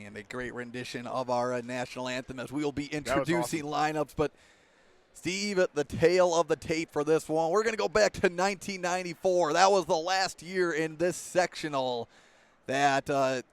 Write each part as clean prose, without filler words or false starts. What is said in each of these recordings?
And a great rendition of our national anthem as we will be introducing lineups. But Steve, at the tail of the tape for this one, we're going to go back to 1994. That was the last year in this sectional that a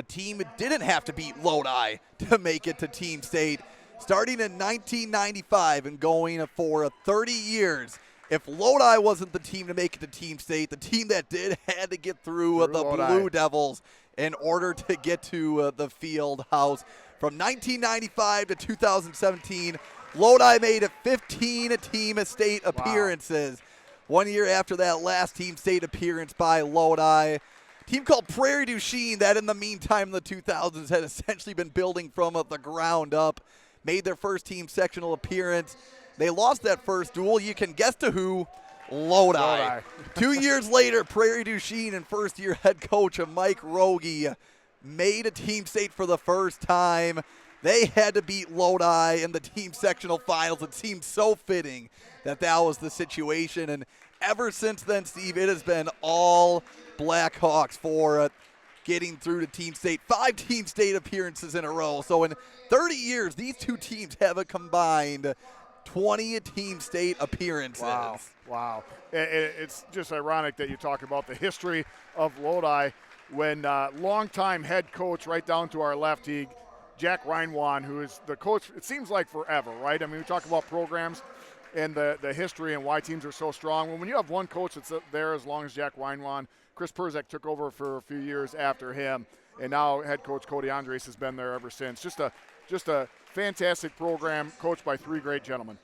team didn't have to beat Lodi to make it to Team State. Starting in 1995 and going for 30 years, if Lodi wasn't the team to make it to Team State, the team that did had to get through the Lodi. Blue Devils in order to get to the field house. From 1995 to 2017, Lodi made it 15 Team State appearances. 1 year after that last Team State appearance by Lodi, team called Prairie du Chien that in the meantime in the 2000s had essentially been building from the ground up, made their first team sectional appearance. They lost that first duel. You can guess to who? Lodi. 2 years later, Prairie du Chien and first-year head coach Mike Rogie made a Team State for the first time. They had to beat Lodi in the team sectional finals. It seemed so fitting that that was the situation. And ever since then, Steve, it has been all Blackhawks for getting through to Team State. 5 Team State appearances in a row. So in 30 years, these two teams have a combined 20 Team State appearances. Wow. It's just ironic that you talk about the history of Lodi when longtime head coach right down to our left, Jack Reinwan, who is the coach, it seems like forever, right? I mean, we talk about programs and the history and why teams are so strong. Well, when you have one coach that's there as long as Jack Reinwan, Chris Perzak took over for a few years after him, and now head coach Cody Andres has been there ever since. Just a fantastic program coached by 3 great gentlemen.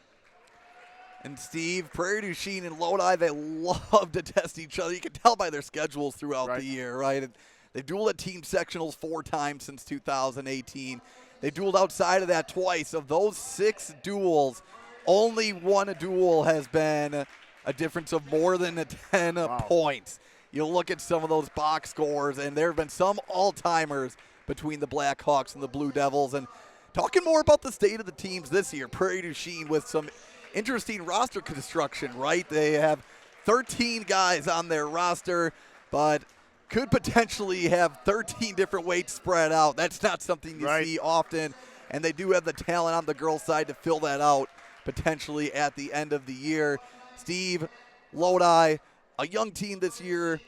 And Steve, Prairie du Chien and Lodi, they love to test each other. You can tell by their schedules throughout the year, right? They've dueled at team sectionals 4 times since 2018. They've dueled outside of that twice. Of those 6 duels, only one duel has been a difference of more than 10 points. You look at some of those box scores, and there have been some all-timers between the Blackhawks and the Blue Devils. And talking more about the state of the teams this year, Prairie du Chien with some interesting roster construction, right? They have 13 guys on their roster, but could potentially have 13 different weights spread out. That's not something you see often, and they do have the talent on the girls' side to fill that out potentially at the end of the year. Steve, Lodi, a young team this year.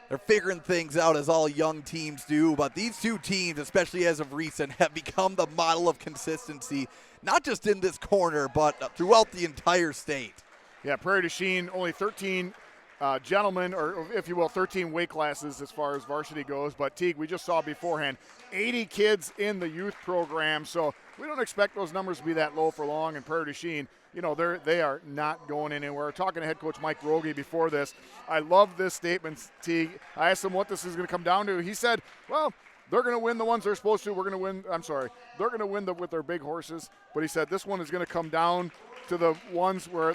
They're figuring things out as all young teams do, but these two teams, especially as of recent, have become the model of consistency, not just in this corner, but throughout the entire state. Yeah, Prairie du Chien, only 13 gentlemen, or if you will, 13 weight classes as far as varsity goes. But Teague, we just saw beforehand, 80 kids in the youth program. So we don't expect those numbers to be that low for long. And Prairie du Chien, they are not going anywhere. Talking to head coach Mike Rogie before this, I love this statement, Teague. I asked him what this is going to come down to. He said, well, they're going to win the ones they're supposed to. They're going to win with their big horses. But he said this one is going to come down to the ones where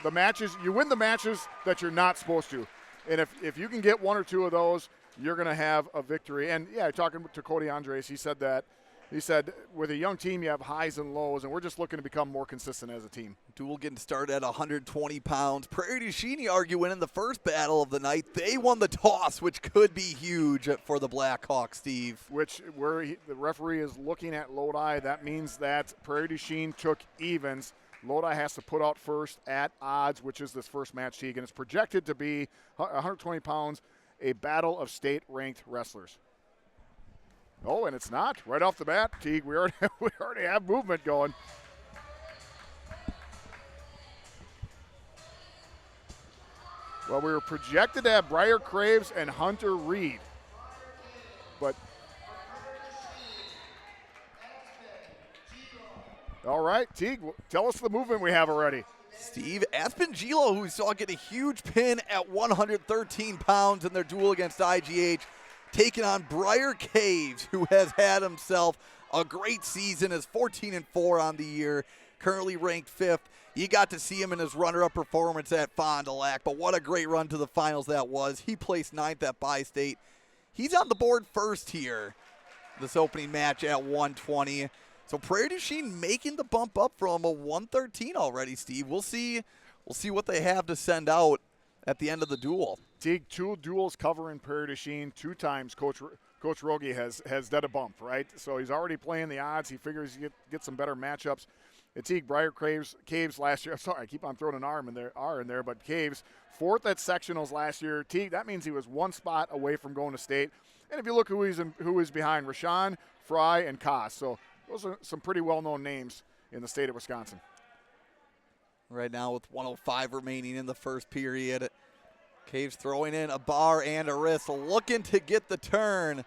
you win the matches that you're not supposed to. And if you can get 1 or 2 of those, you're going to have a victory. And, yeah, talking to Cody Andres, he said that. He said, with a young team, you have highs and lows, and we're just looking to become more consistent as a team. Duel getting started at 120 pounds. Prairie du Chien, you argue, winning the first battle of the night. They won the toss, which could be huge for the Blackhawks, Steve. The referee is looking at Lodi. That means that Prairie du Chien took evens. Lodi has to put out first at odds, which is this first match, Teague, and it's projected to be 120 pounds, a battle of state-ranked wrestlers. Oh, and it's not. Right off the bat, Teague, we already have movement going. Well, we were projected to have Briar Craves and Hunter Reed, but all right, Teague, tell us the movement we have already. Steve Aspangelo, who we saw get a huge pin at 113 pounds in their duel against IGH, taking on Briar Caves, who has had himself a great season, is 14-4 on the year, currently ranked 5th. You got to see him in his runner-up performance at Fond du Lac, but what a great run to the finals that was. He placed 9th at Bi-State. He's on the board first here, this opening match at 120. So Prairie du Chien making the bump up from a 113 already, Steve. We'll see what they have to send out at the end of the duel. Teague, 2 duels covering Prairie du Chien 2 times. Coach Rogie has done a bump, right? So he's already playing the odds. He figures he get some better matchups. At Teague, Briar Caves last year. I'm sorry, I keep on throwing an R in there, but Caves, 4th at sectionals last year. Teague, that means he was 1 spot away from going to state. And if you look who is behind, Rashawn, Fry, and Koss. So those are some pretty well-known names in the state of Wisconsin. Right now with 1:05 remaining in the first period. Caves throwing in a bar and a wrist, looking to get the turn.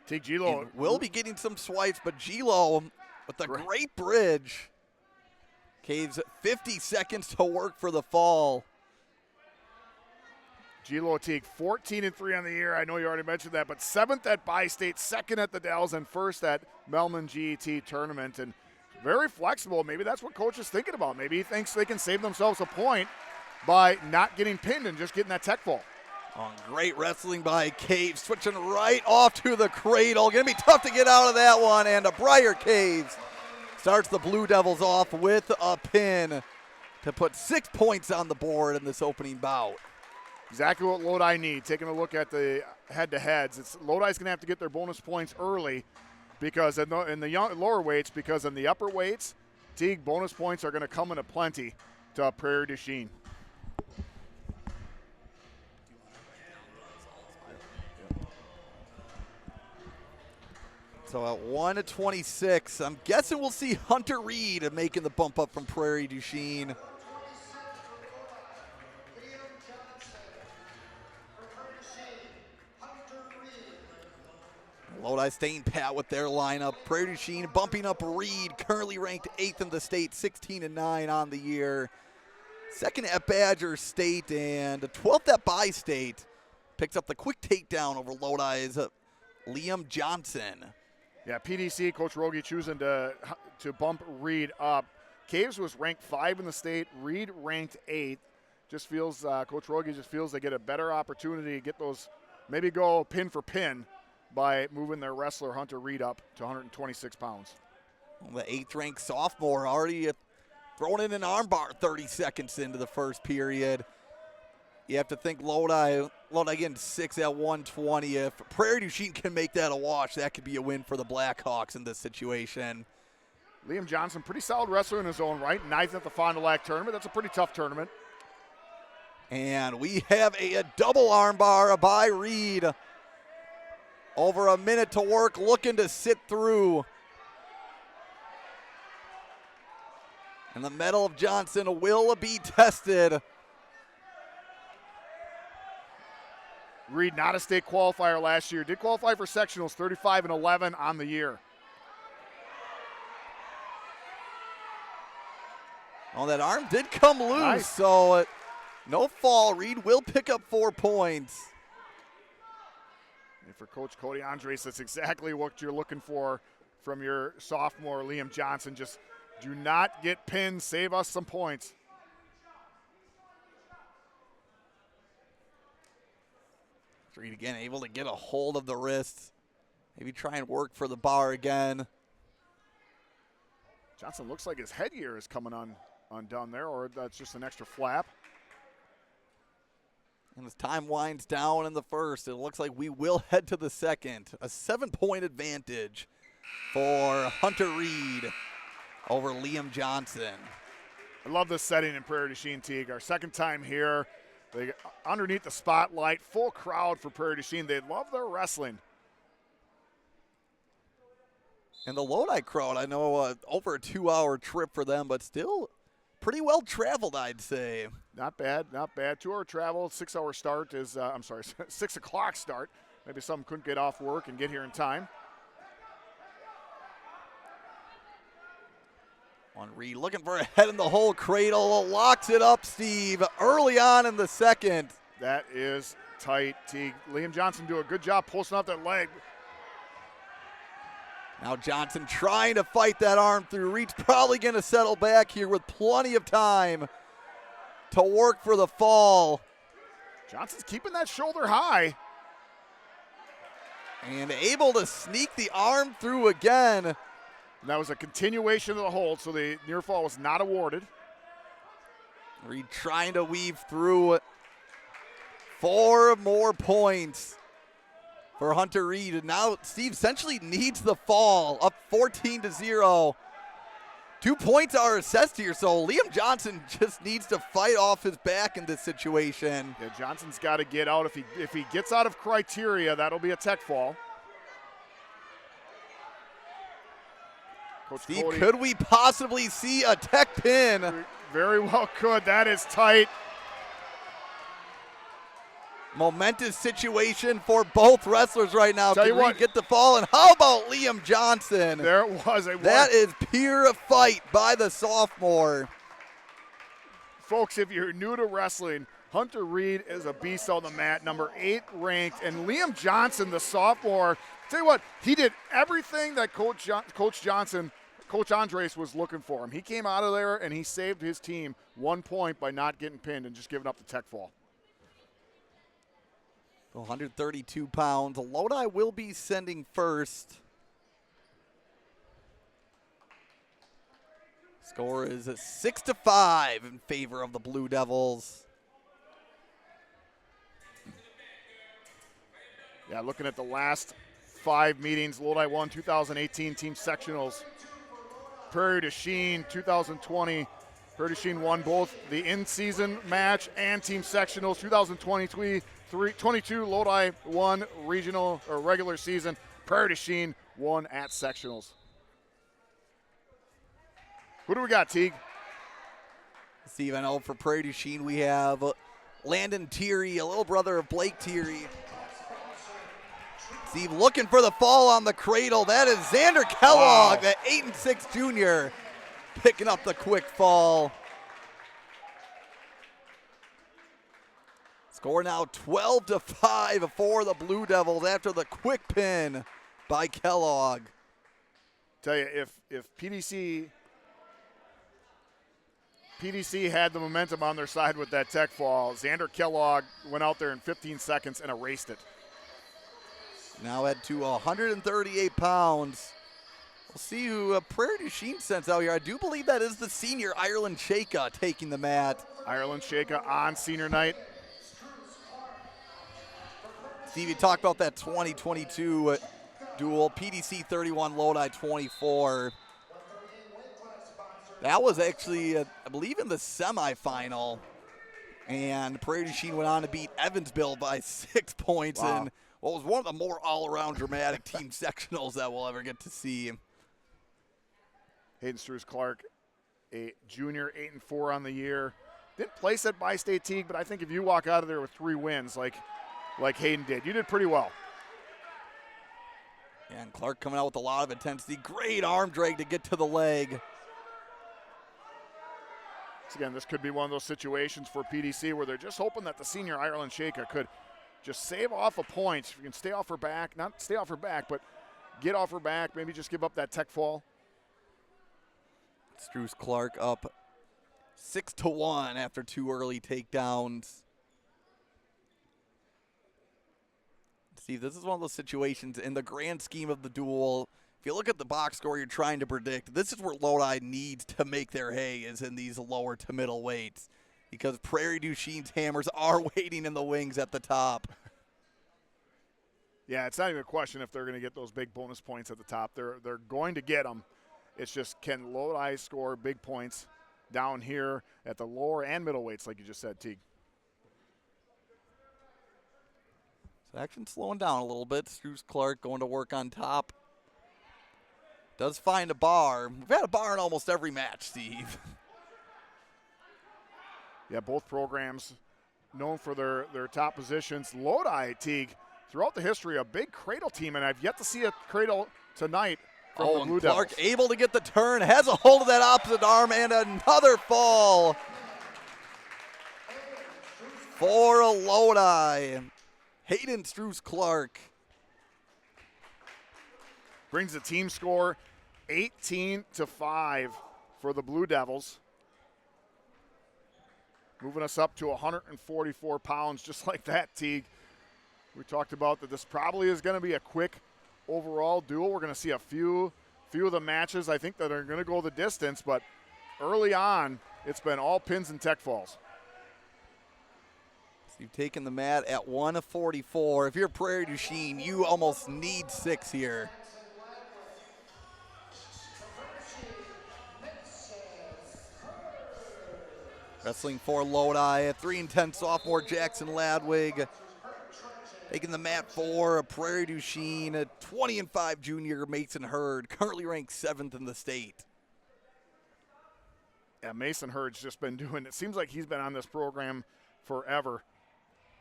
Teague Gilo will be getting some swipes, but Gilo with a great bridge. Caves 50 seconds to work for the fall. Gilo Teague, 14-3 on the year. I know you already mentioned that, but 7th at Bi-State, 2nd at the Dells, and 1st at Melman GET tournament. And very flexible. Maybe that's what coach is thinking about. Maybe he thinks they can save themselves a point by not getting pinned and just getting that tech fall. Oh, great wrestling by Caves, switching right off to the cradle. Going to be tough to get out of that one, and a Briar Caves starts the Blue Devils off with a pin to put 6 points on the board in this opening bout. Exactly what Lodi need. Taking a look at the head-to-heads, Lodi's going to have to get their bonus points early because in the lower weights, because in the upper weights, Teague bonus points are going to come in a plenty to Prairie du Chien. So at 1:26, I'm guessing we'll see Hunter Reed making the bump up from Prairie du Chien. Lodi staying pat with their lineup. Prairie du Chien bumping up Reed, currently ranked 8th in the state, 16-9 on the year. 2nd at Badger State and 12th at Bi-State. Picks up the quick takedown over Lodi's Liam Johnson. Yeah, PDC, Coach Rogie choosing to bump Reed up. Caves was ranked 5 in the state. Reed ranked 8th. Just feels, Coach Rogie just feels they get a better opportunity to get those, maybe go pin for pin by moving their wrestler Hunter Reed up to 126 pounds. Well, the 8th-ranked sophomore already throwing in an armbar 30 seconds into the first period. You have to think Lodi getting 6 at 120. If Prairie du Chien can make that a wash, that could be a win for the Blackhawks in this situation. Liam Johnson, pretty solid wrestler in his own right. 9th at the Fond du Lac tournament. That's a pretty tough tournament. And we have a double armbar by Reed. Over a minute to work, looking to sit through. And the medal of Johnson will be tested. Reed, not a state qualifier last year. Did qualify for sectionals, 35-11 on the year. Oh, that arm did come loose, nice. So no fall. Reed will pick up 4 points. And for Coach Cody Andres, that's exactly what you're looking for from your sophomore, Liam Johnson. Just do not get pinned. Save us some points. Reed again able to get a hold of the wrists. Maybe try and work for the bar again. Johnson looks like his headgear is coming undone there, or that's just an extra flap. And as time winds down in the first, it looks like we will head to the second. A 7-point advantage for Hunter Reed over Liam Johnson. I love this setting in Prairie du Chien, Teague. Our second time here. They underneath the spotlight, full crowd for Prairie du Chien. They love their wrestling. And the Lodi crowd, I know over a 2-hour trip for them, but still pretty well traveled, I'd say. Not bad, not bad. 2-hour travel, 6-hour start is, 6 o'clock start. Maybe some couldn't get off work and get here in time. On Reed looking for a head in the hole cradle, locks it up, Steve, early on in the second. That is tight, Teague. Liam Johnson do a good job posting up that leg. Now Johnson trying to fight that arm through. Reed's probably going to settle back here with plenty of time to work for the fall. Johnson's keeping that shoulder high. And able to sneak the arm through again. And that was a continuation of the hold, so the near fall was not awarded. Reed trying to weave through 4 more points for Hunter Reed. And now Steve essentially needs the fall, up 14-0. 2 points are assessed here, so Liam Johnson just needs to fight off his back in this situation. Yeah, Johnson's got to get out. If he gets out of criteria, that'll be a tech fall. Coach Steve, Cody, could we possibly see a tech pin? very well could. That is tight. Momentous situation for both wrestlers right now. Tell you Can Reed what, get the fall? And how about Liam Johnson? There it was. That is pure fight by the sophomore. Folks, if you're new to wrestling, Hunter Reed is a beast on the mat, number 8 ranked. And Liam Johnson, the sophomore, tell you what, he did everything that Coach Andres was looking for him. He came out of there and he saved his team 1 point by not getting pinned and just giving up the tech fall. 132 pounds. Lodi will be sending first. Score is 6-5 in favor of the Blue Devils. Yeah, looking at the last 5 meetings, Lodi won 2018 team sectionals. Prairie to Chien 2020. Prairie to Chien won both the in-season match and team sectionals. 2022 Lodi won regional or regular season. Prairie to Chien won at sectionals. Who do we got, Teague? Steve, I know for Prairie du Chien we have Landon Thierry, a little brother of Blake Thierry. Steve looking for the fall on the cradle. That is Xander Kellogg, the 8'6" junior, picking up the quick fall. Score now 12-5 for the Blue Devils after the quick pin by Kellogg. Tell you, if PDC had the momentum on their side with that tech fall, Xander Kellogg went out there in 15 seconds and erased it. Now at to 138 pounds. We'll see who Prairie du Chien sends out here. I do believe that is the senior Ireland Shaka taking the mat. Ireland Shaka on senior night. Steve, you talked about that 2022 duel, PDC 31, Lodi 24. That was actually, I believe, in the semifinal. And Prairie du Chien went on to beat Evansville by 6 points in what was one of the more all-around dramatic team sectionals that we'll ever get to see. Hayden Struess-Clark, a junior, 8-4 on the year. Didn't place at Bi-State Teague, but I think if you walk out of there with 3 wins like Hayden did, you did pretty well. Yeah, and Clark coming out with a lot of intensity. Great arm drag to get to the leg. So again, this could be one of those situations for PDC where they're just hoping that the senior Ireland Shaka could just save off a point. If you can stay off her back, not stay off her back, but get off her back, maybe just give up that tech fall. Struess-Clark up 6-1 after 2 early takedowns. Steve, this is one of those situations in the grand scheme of the duel. If you look at the box score you're trying to predict, this is where Lodi needs to make their hay, is in these lower to middle weights, because Prairie du Chien's hammers are waiting in the wings at the top. Yeah, it's not even a question if they're going to get those big bonus points at the top. They're going to get them. It's just, can Lodi score big points down here at the lower and middle weights, like you just said, Teague? So action slowing down a little bit. Struess-Clark going to work on top. Does find a bar. We've had a bar in almost every match, Steve. Yeah, both programs known for their top positions. Lodi, Teague, throughout the history, a big cradle team, and I've yet to see a cradle tonight from the Blue Devils. Clark able to get the turn, has a hold of that opposite arm, and another fall for Lodi. Hayden Struess-Clark brings the team score 18-5 for the Blue Devils. Moving us up to 144 pounds, just like that, Teague. We talked about that this probably is going to be a quick overall duel. We're going to see a few of the matches, I think, that are going to go the distance, but early on, It's been all pins and tech falls. So you've taken the mat at 144. If you're Prairie du Chien, you almost need 6 here. Wrestling for Lodi, a 3-10 sophomore Jackson Ladwig. Taking the mat for Prairie du Chien, a 20-5 junior Mason Hurd, currently ranked 7th in the state. Yeah, Mason Hurd's just been doing, it seems like he's been on this program forever.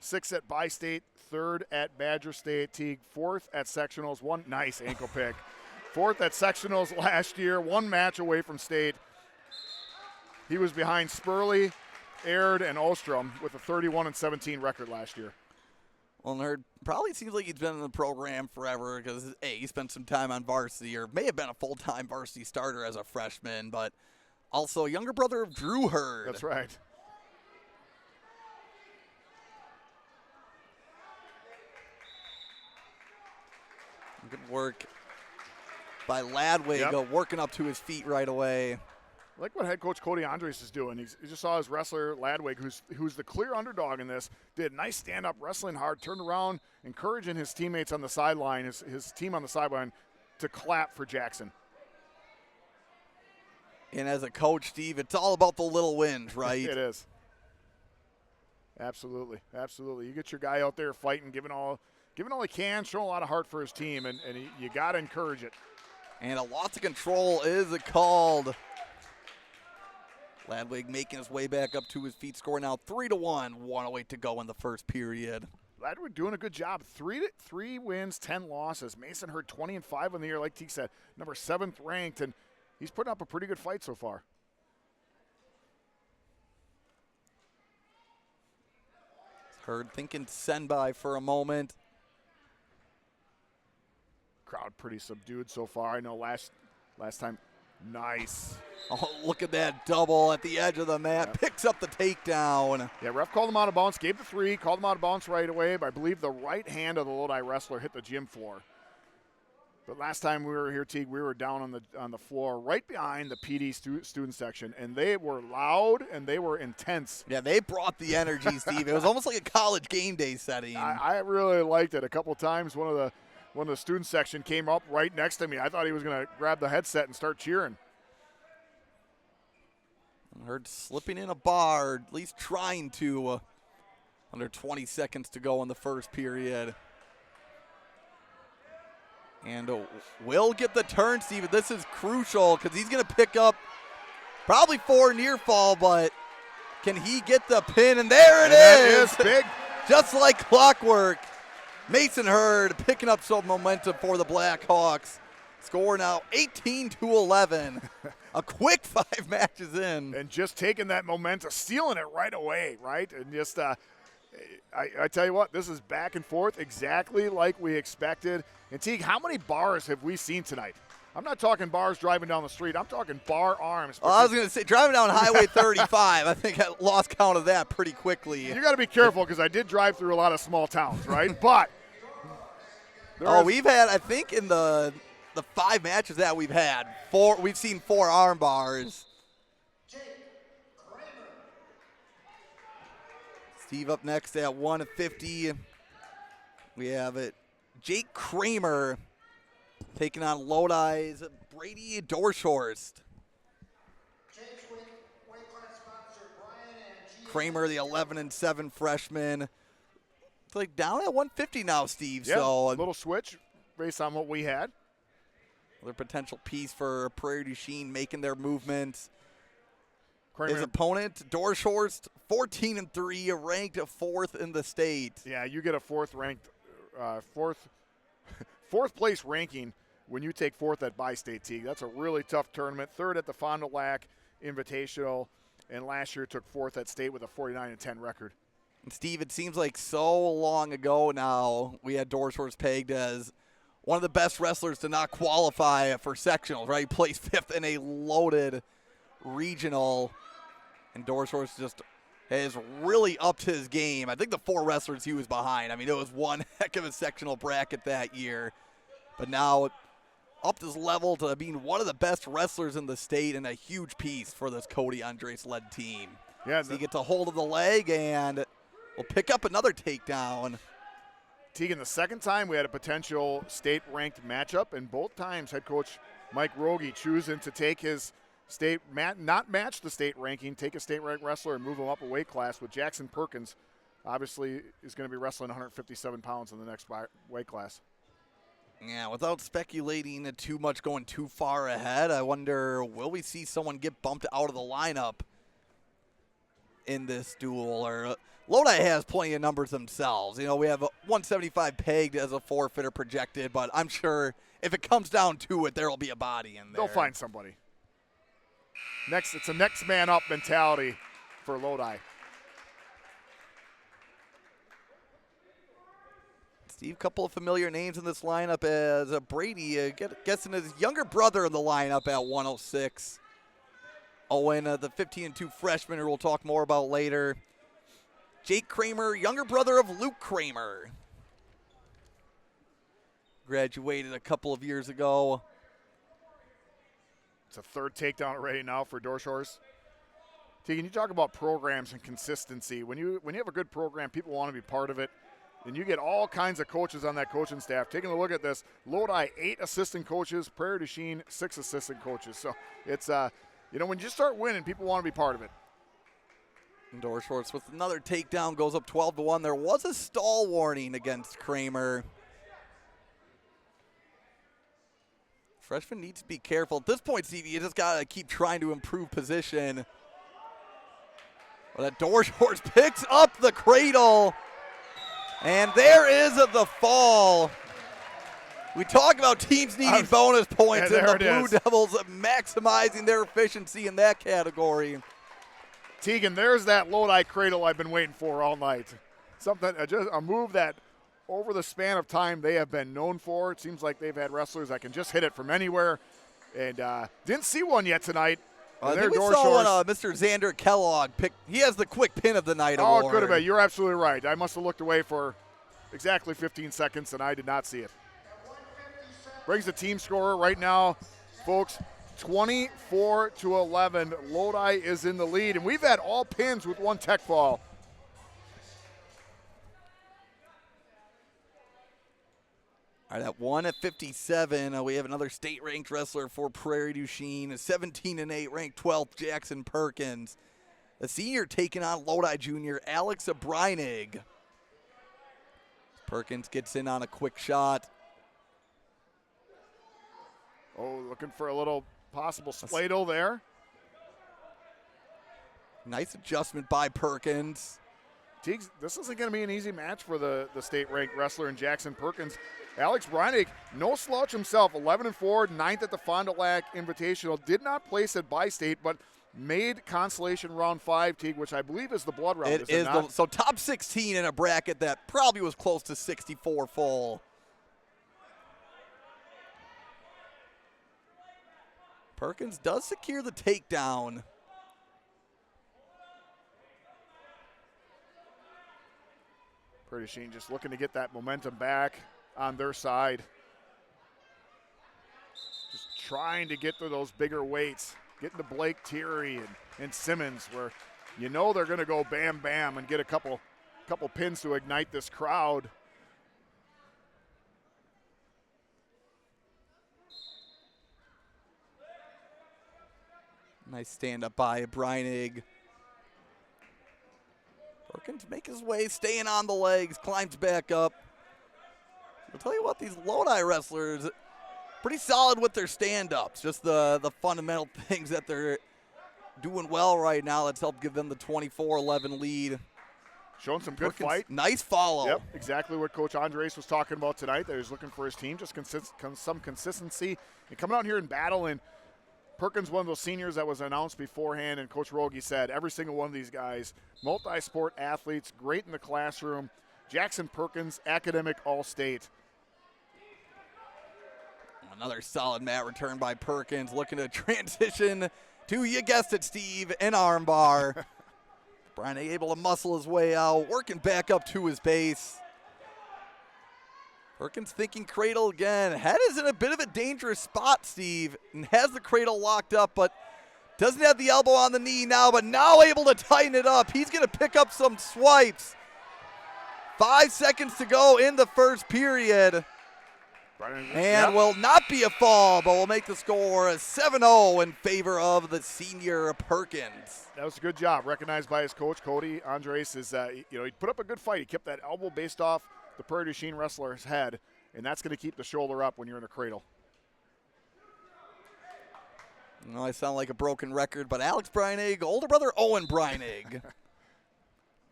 6th at Bi-State, 3rd at Badger State, Teague, 4th at sectionals, one nice ankle pick. 4th at sectionals last year, 1 match away from state. He was behind Spurley, Aird, and Ostrom with a 31-17 record last year. Well, Hurd probably seems like he's been in the program forever because, hey, he spent some time on varsity or may have been a full-time varsity starter as a freshman, but also younger brother of Drew Hurd. That's right. Good work by Ladwig, working up to his feet right away. I like what head coach Cody Andres is doing. He just saw his wrestler Ladwig, who's the clear underdog in this, did nice stand-up wrestling hard, turned around, encouraging his teammates on the sideline, his team on the sideline, to clap for Jackson. And as a coach, Steve, it's all about the little wins, right? It is. Absolutely, absolutely. You get your guy out there fighting, giving all he can, showing a lot of heart for his team, and you got to encourage it. And a loss of control is called. Ladwig making his way back up to his feet, scoring now 3-1, 1:08 to go in the first period. Ladwig doing a good job. 3 wins, 10 losses. Mason Hurd 20-5 on the year, like Teague said, number 7th ranked, and he's putting up a pretty good fight so far. Hurd thinking send by for a moment. Crowd pretty subdued so far. I know last time, nice. Oh, look at that double at the edge of the mat. Yep. Picks up the takedown. Yeah, ref called him out of bounds, gave the 3, called him out of bounds right away, but I believe the right hand of the Lodi wrestler hit the gym floor. But last time we were here, Teague, we were down on the floor right behind the PD student section, and they were loud and they were intense. Yeah, they brought the energy, Steve. It was almost like a college game day setting. I really liked it. A couple times, one of the student section came up right next to me. I thought he was going to grab the headset and start cheering. Hurd slipping in a bar, at least trying to. Under 20 seconds to go in the first period. And will get the turn, Steve. This is crucial because he's going to pick up probably 4 near fall, but can he get the pin? And there it is. That is big. Just like clockwork. Mason Hurd picking up some momentum for the Blackhawks. Score now 18-11. A quick 5 matches in. And just taking that momentum, stealing it right away, right? And just, I tell you what, this is back and forth exactly like we expected. And Teague, how many bars have we seen tonight? I'm not talking bars driving down the street. I'm talking bar arms. Well, I was going to say, driving down Highway 35, I think I lost count of that pretty quickly. You got to be careful because I did drive through a lot of small towns, right? But. We've had, I think, in the 5 matches that we've had, we've seen 4 arm bars. Steve up next at 150. We have it. Jake Kramer taking on Lodi's Brady Dorshorst. Kramer, the 11-7 freshman. It's like down at 150 now, Steve. Yeah, so a little switch based on what we had. Another potential piece for Prairie du Chien making their movements. Kramer. His opponent, Dorshorst, 14-3, ranked 4th in the state. Yeah, you get a fourth place ranking when you take 4th at Bi-State, Teague. That's a really tough tournament. 3rd at the Fond du Lac Invitational, and last year took 4th at state with a 49-10 record. And Steve, it seems like so long ago now we had Dorshorst pegged as one of the best wrestlers to not qualify for sectionals, right? He placed 5th in a loaded regional, and Dorshorst just has really upped his game. I think the 4 wrestlers he was behind, I mean, it was one heck of a sectional bracket that year. But now upped his level to being one of the best wrestlers in the state and a huge piece for this Cody Andres-led team. Yeah, so he gets a hold of the leg and will pick up another takedown. Tegan, the second time we had a potential state-ranked matchup, and both times head coach Mike Rogie choosing to take his not match the state ranking, take a state-ranked wrestler and move him up a weight class with Jackson Perkins. Obviously, is going to be wrestling 157 pounds in the next weight class. Yeah, without speculating too much, going too far ahead, I wonder, will we see someone get bumped out of the lineup in this duel? Or Lodi has plenty of numbers themselves. You know, we have 175 pegged as a forfeiter projected, but I'm sure if it comes down to it, there will be a body in there. They'll find somebody. It's a next man up mentality for Lodi. Steve, couple of familiar names in this lineup as Brady guessing his younger brother in the lineup at 106. Owen, the 15-2 freshman, who we'll talk more about later. Jake Kramer, younger brother of Luke Kramer. Graduated a couple of years ago. It's a third takedown already now for Dorshorst. Tegan, you talk about programs and consistency. When you have a good program, people want to be part of it. And you get all kinds of coaches on that coaching staff. Taking a look at this, Lodi, 8 assistant coaches, Prairie to Chien, 6 assistant coaches. So it's, when you start winning, people want to be part of it. Dorshorst with another takedown, goes up 12-1. There was a stall warning against Kramer. Freshman needs to be careful. At this point, Stevie, you just got to keep trying to improve position. Well, that Dorshorst picks up the cradle. And there is the fall. We talk about teams needing bonus points, and the Blue Devils maximizing their efficiency in that category. Tegan, there's that Lodi cradle I've been waiting for all night. Something, just a move that over the span of time they have been known for. It seems like they've had wrestlers that can just hit it from anywhere. And didn't see one yet tonight. I think we saw one, Mr. Xander Kellogg. He has the quick pin of the night award. Oh, it could have been. You're absolutely right. I must have looked away for exactly 15 seconds, and I did not see it. Brings the team scorer right now, folks, 24-11. Lodi is in the lead, and we've had all pins with one tech fall. All right, at 1:57, we have another state-ranked wrestler for Prairie du Chien, a 17-8 ranked 12th Jackson Perkins. A senior taking on Lodi junior Alex Breinig. Perkins gets in on a quick shot. Oh, looking for a little possible spladle there. Nice adjustment by Perkins. Teagues, this isn't going to be an easy match for the state-ranked wrestler in Jackson Perkins. Alex Breinig, no slouch himself, 11-4, 9th at the Fond du Lac Invitational. Did not place at Bi-State, but made Consolation Round 5, Teague, which I believe is the blood round. It is so top 16 in a bracket that probably was close to 64 full. Perkins does secure the takedown. Prairie du Chien just looking to get that momentum back on their side. Just trying to get to those bigger weights. Getting to Blake Thierry and Simmons, where you know they're going to go bam, bam, and get a couple pins to ignite this crowd. Nice stand-up by Breinig. Perkins make his way, staying on the legs, climbs back up. I'll tell you what, these Lodi wrestlers, pretty solid with their stand-ups. Just the fundamental things that they're doing well right now that's helped give them the 24-11 lead. Showing some good Perkins, fight. Nice follow. Yep, exactly what Coach Andres was talking about tonight, that he was looking for his team, just some consistency. And coming out here and battling. Perkins, one of those seniors that was announced beforehand, and Coach Rogie said every single one of these guys, multi-sport athletes, great in the classroom. Jackson Perkins, academic all-state. Another solid mat return by Perkins, looking to transition to, you guessed it, Steve, an armbar. Breinig able to muscle his way out, working back up to his base. Perkins thinking cradle again. Head is in a bit of a dangerous spot, Steve, and has the cradle locked up, but doesn't have the elbow on the knee now, but now able to tighten it up. He's going to pick up some swipes. 5 seconds to go in the first period. And will not be a fall, but will make the score a 7-0 in favor of the senior Perkins. That was a good job, recognized by his coach, Cody Andres. He put up a good fight. He kept that elbow based off the Prairie du Chien wrestler's head, and that's going to keep the shoulder up when you're in a cradle. No, I sound like a broken record, but Alex Breinig, older brother Owen Breinig.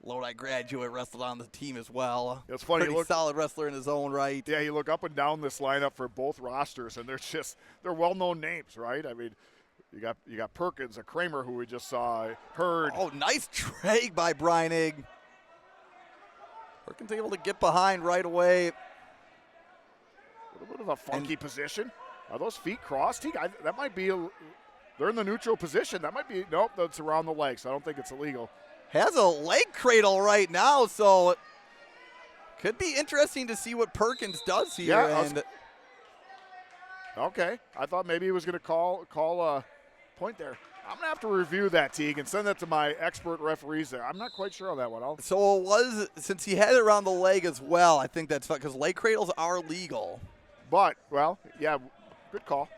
Lodi graduate, wrestled on the team as well. It's funny. Pretty solid wrestler in his own right. Yeah, you look up and down this lineup for both rosters, and they're well-known names, right? I mean, you got Perkins, a Kramer who we just saw, Hurd. Oh, nice drag by Breinig. Perkins able to get behind right away. A little bit of a funky position. Are those feet crossed? That might be they're in the neutral position. That might be, nope, that's around the leg, so I don't think it's illegal. Has a leg cradle right now, so it could be interesting to see what Perkins does here. Yeah, okay. I thought maybe he was going to call a point there. I'm going to have to review that, Teague, and send that to my expert referees there. I'm not quite sure on that one. So it was, since he had it around the leg as well, I think that's because leg cradles are legal. But, well, yeah, good call.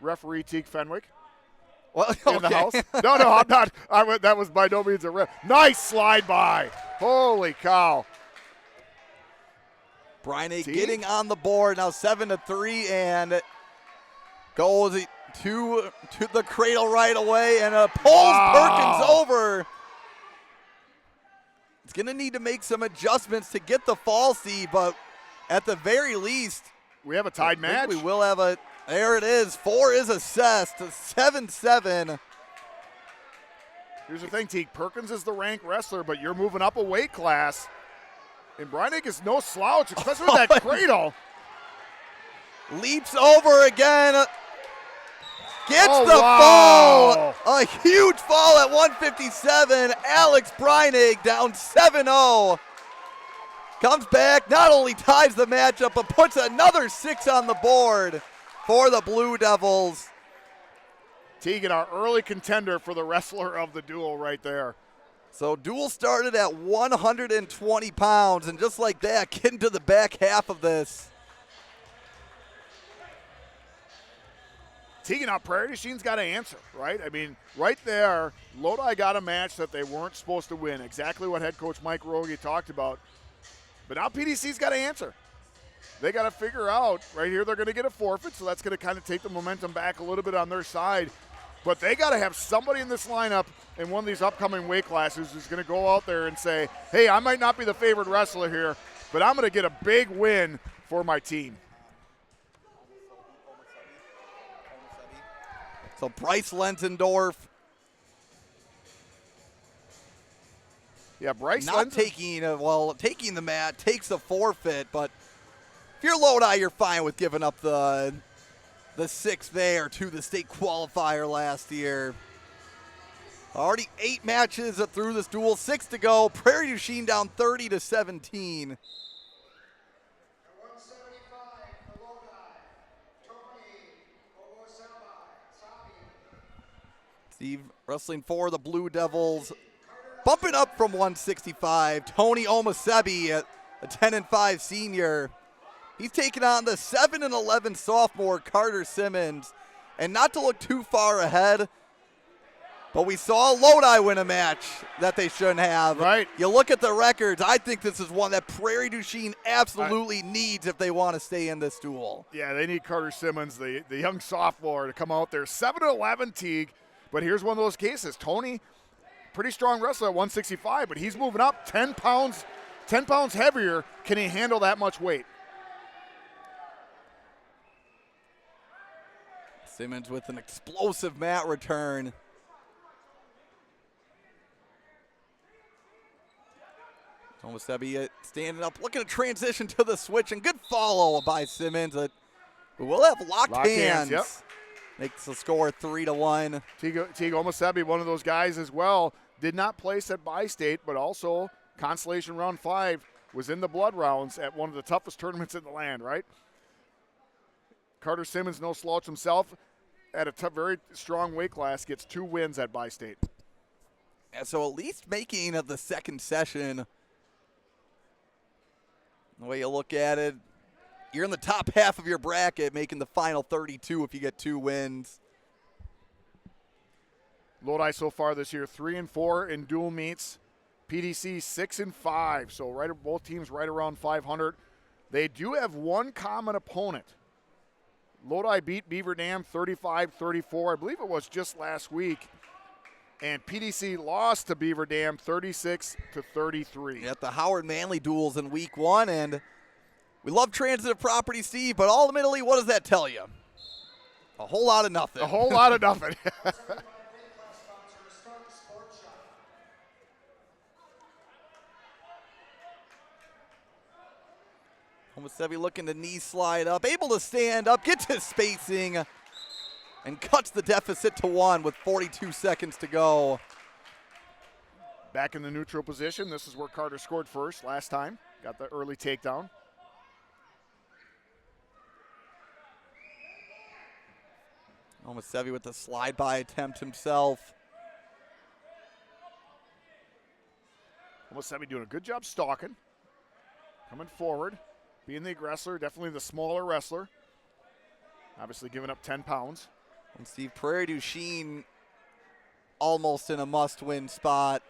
Referee Teague Fenwick. Well, okay. In the house. No, I'm not. That was by no means a ref. Nice slide by. Holy cow. Breinig getting on the board now, 7-3, and goes to the cradle right away and pulls Perkins over. It's going to need to make some adjustments to get the fall, Steve, but at the very least, we have a tied match. We will have a. There it is. 4 is assessed. 7-7. Here's the thing, Teague. Perkins is the ranked wrestler, but you're moving up a weight class. And Breinig is no slouch, especially with that cradle. Leaps over again. Gets the fall. A huge fall at 157. Alex Breinig down 7-0. Comes back, not only ties the matchup, but puts another 6 on the board for the Blue Devils. Teagan, our early contender for the wrestler of the duel right there. So duel started at 120 pounds, and just like that, getting to the back half of this. Teagan, now Prairie du Chien's got to answer, right? I mean, right there, Lodi got a match that they weren't supposed to win. Exactly what head coach Mike Rogie talked about. But now PDC's got to answer. They got to figure out, right here, they're going to get a forfeit, so that's going to kind of take the momentum back a little bit on their side. But they got to have somebody in this lineup in one of these upcoming weight classes who's going to go out there and say, hey, I might not be the favored wrestler here, but I'm going to get a big win for my team. So Bryce Lenzendorf. Yeah, Bryce not taking the mat, takes the forfeit, but if you're Lodi, you're fine with giving up the 6 there to the state qualifier last year. Already 8 matches through this duel, 6 to go. Prairie du Chien down 30-17. Steve wrestling for the Blue Devils. Bumping up from 165, Tony Omasebi, a 10-5 senior. He's taking on the 7-11 sophomore Carter Simmons. And not to look too far ahead, but we saw Lodi win a match that they shouldn't have. Right. You look at the records, I think this is one that Prairie du Chien absolutely needs if they want to stay in this duel. Yeah, they need Carter Simmons, the young sophomore, to come out there. 7-11 Teague, but here's one of those cases. Tony, pretty strong wrestler at 165, but he's moving up 10 pounds heavier. Can he handle that much weight? Simmons with an explosive mat return. Omasebi standing up, looking to transition to the switch, and good follow by Simmons. We will have locked hands. Yep. Makes the score 3-1. Teague Omasebi, one of those guys as well, did not place at Bi-State, but also Constellation Round 5 was in the blood rounds at one of the toughest tournaments in the land, right? Carter Simmons, no slouch himself, at a very strong weight class, gets 2 wins at Bi-State. And so at least making of the second session, the way you look at it, you're in the top half of your bracket, making the final 32 if you get 2 wins. Lodi so far this year 3-4 in dual meets. PDC 6-5, so both teams right around 500. They do have one common opponent. Lodi beat Beaver Dam 35-34. I believe it was just last week. And PDC lost to Beaver Dam 36-33. At the Howard Manley duels in week 1, and we love transitive property, Steve, but ultimately, what does that tell you? A whole lot of nothing. A whole lot of nothing. Homosebi looking to knee slide up, able to stand up, gets his spacing, and cuts the deficit to 1 with 42 seconds to go. Back in the neutral position. This is where Carter scored first last time. Got the early takedown. Homosebi with the slide-by attempt himself. Homosebi doing a good job stalking. Coming forward. Being the aggressor, definitely the smaller wrestler. Obviously giving up 10 pounds. And Steve, Prairie du Chien almost in a must-win spot.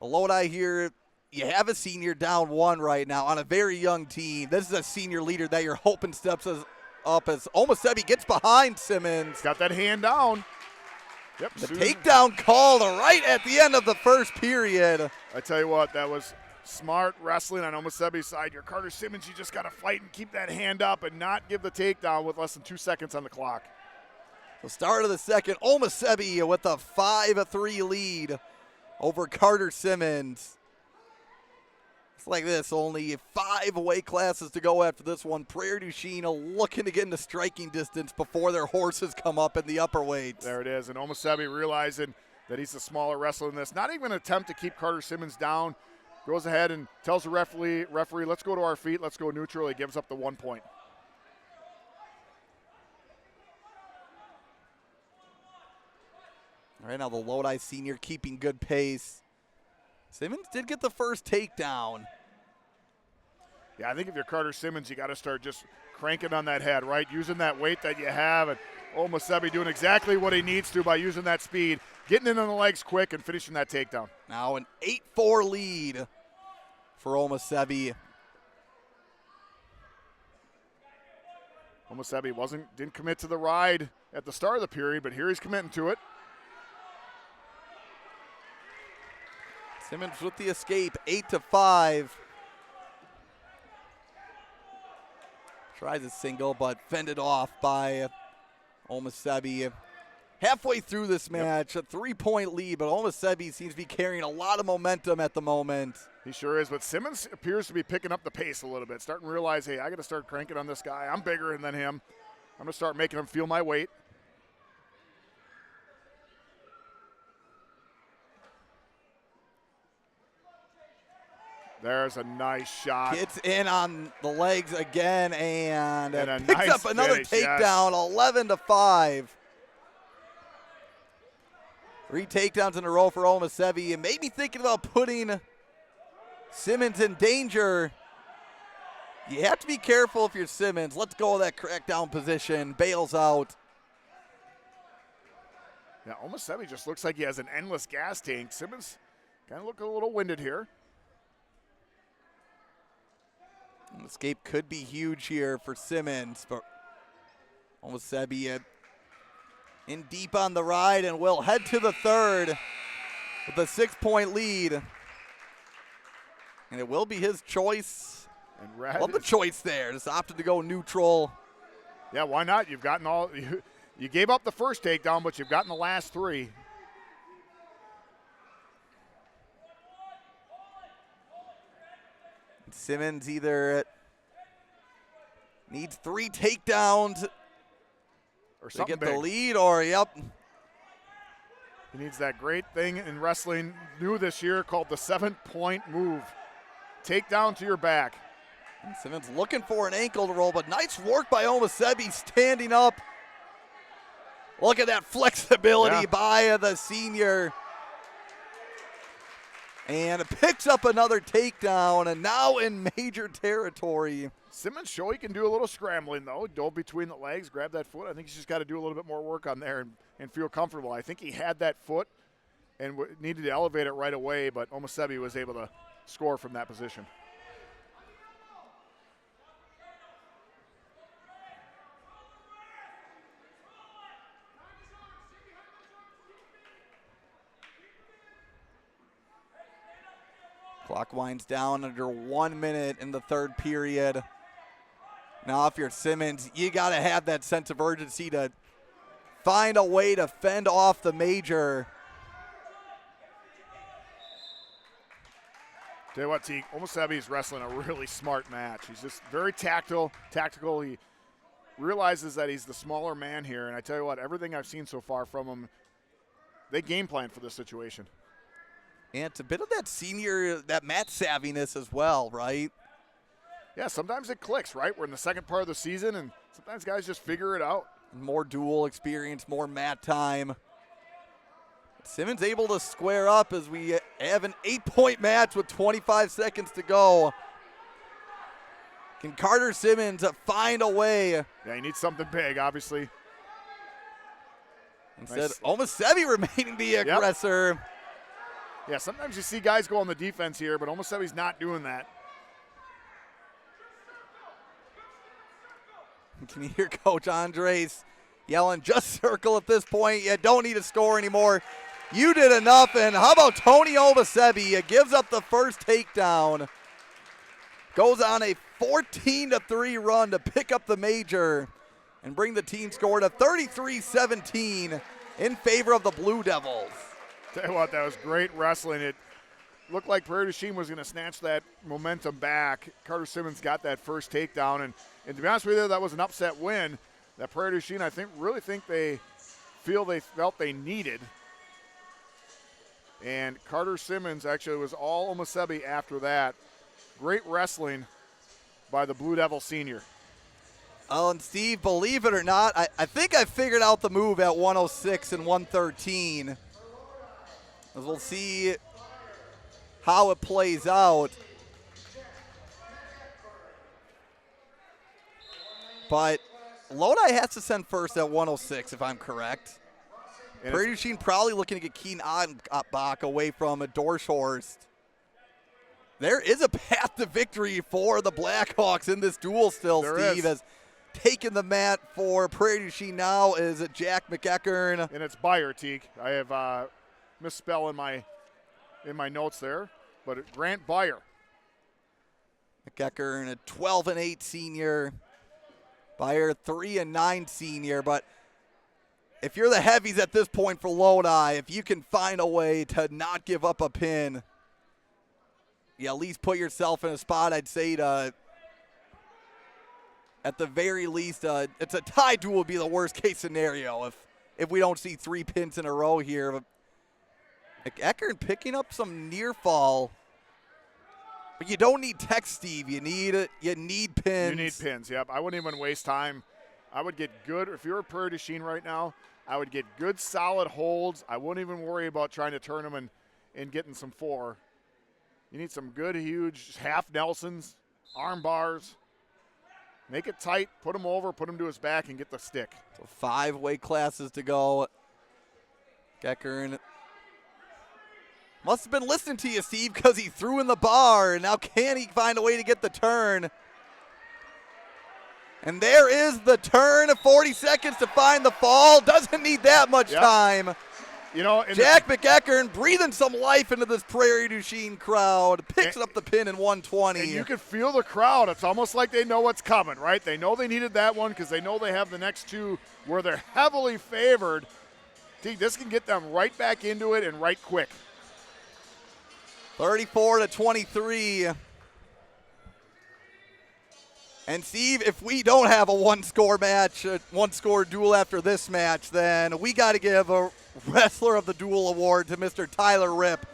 Lodi here, you have a senior down 1 right now on a very young team. This is a senior leader that you're hoping steps up as Homosebi gets behind Simmons. Got that hand down. Yep. The takedown called right at the end of the first period. I tell you what, that was smart wrestling on Homosebi's side. Your Carter Simmons, you just got to fight and keep that hand up and not give the takedown with less than 2 seconds on the clock. The start of the second, Homosebi with a 5-3 lead over Carter Simmons. It's like this, only 5 weight classes to go after this one. Prairie du Chien looking to get into striking distance before their horses come up in the upper weights. There it is, and Homosebi realizing that he's the smaller wrestler in this. Not even an attempt to keep Carter Simmons down. Goes ahead and tells the referee, let's go to our feet, let's go neutral. He gives up the 1 point. All right, now the Lodi senior keeping good pace. Simmons did get the first takedown. Yeah, I think if you're Carter Simmons, you got to start just cranking on that head, right? Using that weight that you have, and Homosebi doing exactly what he needs to by using that speed, getting in on the legs quick and finishing that takedown. Now an 8-4 lead for Homosebi. Homosebi didn't commit to the ride at the start of the period, but here he's committing to it. Simmons with the escape, 8-5. Tries a single, but fended off by Homosebi. Halfway through this match, a 3-point lead, but Homosebi seems to be carrying a lot of momentum at the moment. He sure is, but Simmons appears to be picking up the pace a little bit, starting to realize, hey, I got to start cranking on this guy. I'm bigger than him. I'm going to start making him feel my weight. There's a nice shot. Gets in on the legs again and picks nice up another finish, takedown, yes. 11-5. 3 takedowns in a row for Homosebi, and maybe thinking about putting Simmons in danger. You have to be careful if you're Simmons. Let's go with that crackdown position. Bails out. Yeah, Homosebi just looks like he has an endless gas tank. Simmons kind of look a little winded here. Escape could be huge here for Simmons, but Homosebi in deep on the ride and will head to the third with a 6-point lead. And it will be his choice. And Love the choice there. Just opted to go neutral. Yeah, why not? You've gotten all. You gave up the first takedown, but you've gotten the last 3. Simmons either needs 3 takedowns to get the lead, or He needs that great thing in wrestling new this year called the 7-point move. take down to your back. And Simmons looking for an ankle to roll, but nice work by Omosebi standing up. Look at that flexibility by the senior. And picks up another takedown, and now in major territory. Simmons show he can do a little scrambling, though. Dove between the legs, grab that foot. I think he's just got to do a little bit more work on there and feel comfortable. I think he had that foot and needed to elevate it right away, but Omosebi was able to score from that position. Clock winds down under 1 minute in the third period. Now, if you're Simmons, you got to have that sense of urgency to find a way to fend off the major. Tell you what, Teague, Omosebi's wrestling a really smart match. He's just very tactical. He realizes that he's the smaller man here, and I tell you what, everything I've seen so far from him, they game plan for this situation. And it's a bit of that senior, that mat savviness as well, right? Yeah, sometimes it clicks, right? We're in the second part of the season, and sometimes guys just figure it out. More dual experience, more mat time. Simmons able to square up as we have an 8-point match with 25 seconds to go. Can Carter Simmons find a way? Yeah, he needs something big, obviously. Instead, Omosebi remaining the aggressor. Yeah, sometimes you see guys go on the defense here, but Omosebi's not doing that. Can you hear Coach Andres yelling, just circle at this point. You don't need to score anymore. You did enough. And how about Tony Omosebi? He gives up the first takedown. Goes on a 14-3 run to pick up the major and bring the team score to 33-17 in favor of the Blue Devils. Tell you what, that was great wrestling. It looked like Prairie du Chien was going to snatch that momentum back. Carter Simmons got that first takedown, and to be honest with you, that was an upset win that Prairie du Chien, I think, really think they felt they needed. And Carter Simmons actually was all Omosebi after that. Great wrestling by the Blue Devil senior. Oh, and Steve, believe it or not, I think I figured out the move at 106 and 113. As we'll see how it plays out. But Lodi has to send first at 106, if I'm correct. Prairie du Chien probably looking to get Keen Odenbach away from Dorschhorst. There is a path to victory for the Blackhawks in this duel still, Steve. Has taken the mat for Prairie du Chien now is Jack McEachern. And it's Beyer, Teague. I have misspell in my notes there, but Grant Beyer. McEachern, a 12-8 senior. Beyer, 3-9 senior. But if you're the heavies at this point for Lodi, if you can find a way to not give up a pin, you at least put yourself in a spot, I'd say, to, at the very least, it's a tie duel would be the worst case scenario if we don't see 3 pins in a row here. McEachern picking up some near fall. But you don't need tech, Steve. You need pins. You need pins, yep. I wouldn't even waste time. I would get good, if you were Prairie du Chien right now, I would get good solid holds. I wouldn't even worry about trying to turn them and getting some 4. You need some good, huge half Nelsons, arm bars. Make it tight, put him over, put him to his back, and get the stick. So 5 weight classes to go. McEachern must have been listening to you, Steve, because he threw in the bar, and now can he find a way to get the turn? And there is the turn, 40 seconds to find the fall. Doesn't need that much time. You know, Jack McEachern breathing some life into this Prairie du Chien crowd. Picks up the pin in 120. And you can feel the crowd. It's almost like they know what's coming, right? They know they needed that one because they know they have the next 2 where they're heavily favored. This can get them right back into it and right quick. 34-23. And Steve, if we don't have a one-score match, a one-score duel after this match, then we got to give a Wrestler of the Duel award to Mr. Tyler Ripp,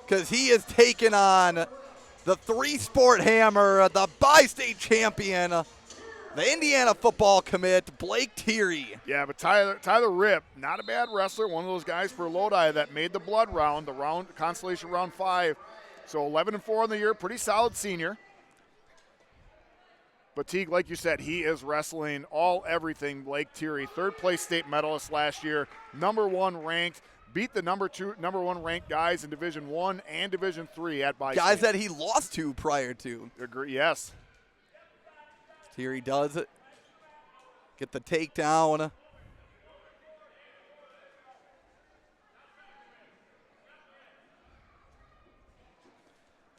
because he has taken on the three-sport hammer, the bi-state champion, the Indiana football commit, Blake Thierry. Yeah, but Tyler Ripp, not a bad wrestler, one of those guys for Lodi that made the blood round, consolation round 5. So 11-4 in the year, pretty solid senior. But Teague, like you said, he is wrestling everything. Blake Thierry, third-place state medalist last year, #1 ranked, beat the #1 ranked guys in Division I and Division III at bi-state. Guys that he lost to prior to. Agree, yes. Thierry does it. Get the takedown.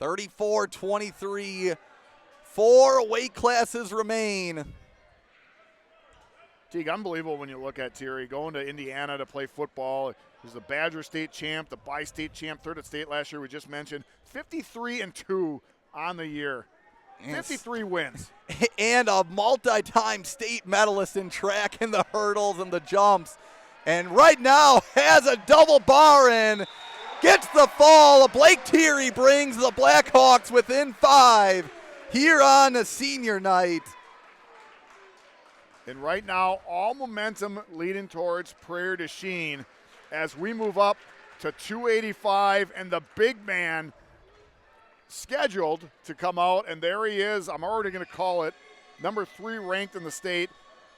(34-23). 4 weight classes remain. Teague, unbelievable when you look at Thierry going to Indiana to play football. He was the Badger State champ, the bi-state champ, third at state last year. We just mentioned 53-2 on the year. 53 wins. And a multi-time state medalist in track and the hurdles and the jumps. And right now has a double bar in. Gets the fall. Blake Thierry brings the Blackhawks within 5 here on the senior night. And right now, all momentum leading towards Prairie to Chien as we move up to 285, and the big man scheduled to come out, and there he is. I'm already going to call it. #3 ranked in the state,